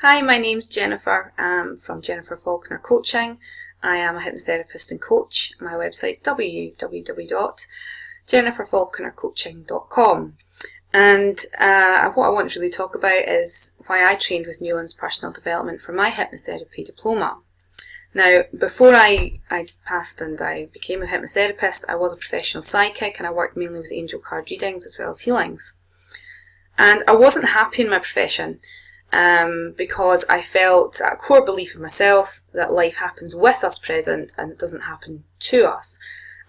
Hi, my name's Jennifer. I'm from Jennifer Falconer Coaching. I am a hypnotherapist and coach. My website's www.jenniferfalconercoaching.com. And what I want to really talk about is why I trained with Newlands Personal Development for my hypnotherapy diploma. Now, before I passed and I became a hypnotherapist, I was a professional psychic and I worked mainly with angel card readings as well as healings. And I wasn't happy in my profession. Because I felt a core belief of myself that life happens with us present and it doesn't happen to us.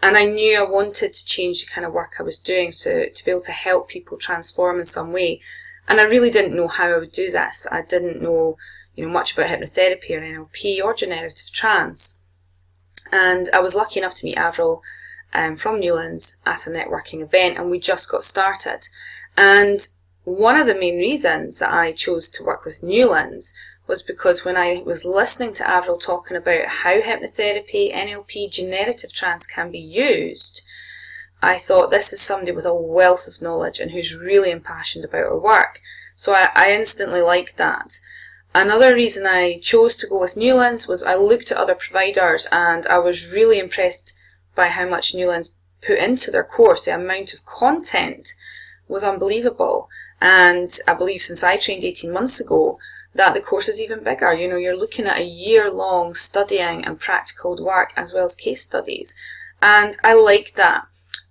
And I knew I wanted to change the kind of work I was doing to be able to help people transform in some way. And I really didn't know how I would do this. I didn't know, much about hypnotherapy or NLP or generative trance. And I was lucky enough to meet Avril from Newlands at a networking event, and we just got started. And one of the main reasons that I chose to work with Newlands was because when I was listening to Avril talking about how hypnotherapy, NLP, generative trance can be used, I thought this is somebody with a wealth of knowledge and who's really impassioned about her work. So I instantly liked that. Another reason I chose to go with Newlands was I looked at other providers and I was really impressed by how much Newlands put into their course. The amount of content was unbelievable. And I believe since I trained 18 months ago that the course is even bigger. You're looking at a year-long studying and practical work as well as case studies. And I like that.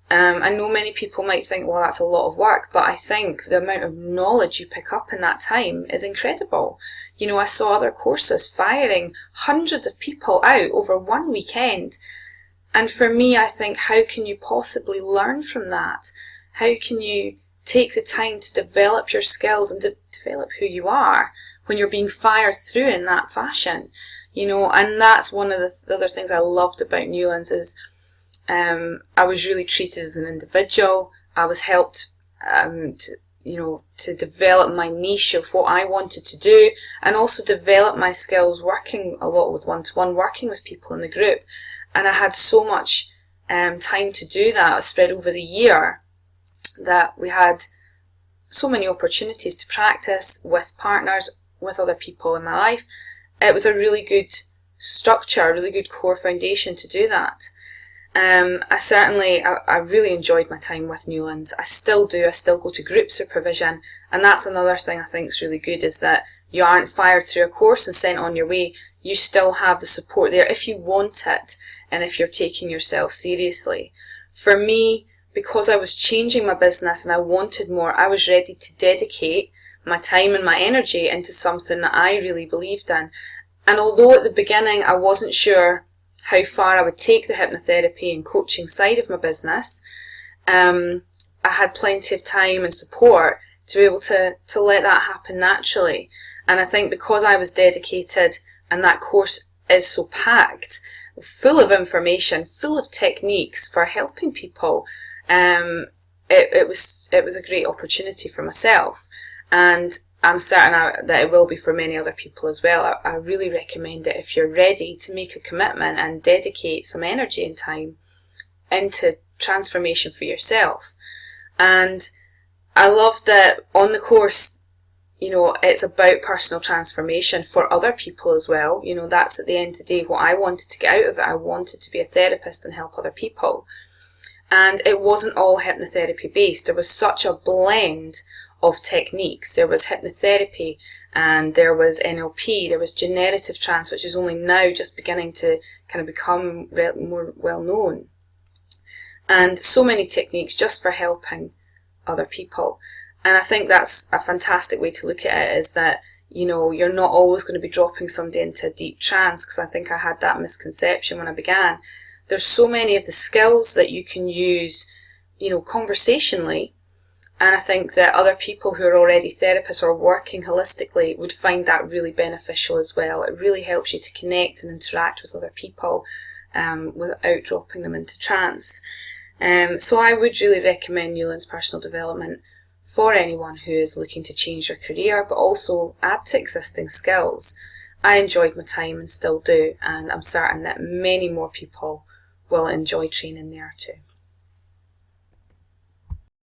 I know many people might think, well, that's a lot of work, but I think the amount of knowledge you pick up in that time is incredible. I saw other courses firing hundreds of people out over one weekend. And for me, I think, how can you possibly learn from that? How can you take the time to develop your skills and develop who you are when you're being fired through in that fashion? And that's one of the other things I loved about Newlands is I was really treated as an individual. I was helped to develop my niche of what I wanted to do and also develop my skills working a lot with one-to-one, working with people in the group. And I had so much time to do that spread over the year that we had so many opportunities to practice with partners, with other people in my life. It was a really good structure, a really good core foundation to do that. I really enjoyed my time with Newlands. I still do. I still go to group supervision, and that's another thing I think is really good, is that you aren't fired through a course and sent on your way. You still have the support there if you want it and if you're taking yourself seriously. For me, because I was changing my business and I wanted more, I was ready to dedicate my time and my energy into something that I really believed in. And although at the beginning I wasn't sure how far I would take the hypnotherapy and coaching side of my business, I had plenty of time and support to be able to let that happen naturally. And I think because I was dedicated and that course is so packed, full of information, full of techniques for helping people, it was a great opportunity for myself, and I'm certain that it will be for many other people as well. I really recommend it if you're ready to make a commitment and dedicate some energy and time into transformation for yourself. And I love that on the course, it's about personal transformation for other people as well. That's at the end of the day what I wanted to get out of it. I wanted to be a therapist and help other people. And it wasn't all hypnotherapy based. There was such a blend of techniques. There was hypnotherapy and there was NLP, there was generative trance, which is only now just beginning to kind of become more well known. And so many techniques just for helping other people. And I think that's a fantastic way to look at it, is that, you're not always going to be dropping somebody into a deep trance, because I think I had that misconception when I began. There's so many of the skills that you can use, conversationally. And I think that other people who are already therapists or working holistically would find that really beneficial as well. It really helps you to connect and interact with other people without dropping them into trance. So I would really recommend Newlands Personal Development for anyone who is looking to change their career, but also add to existing skills. I enjoyed my time and still do, and I'm certain that many more people will enjoy training there too.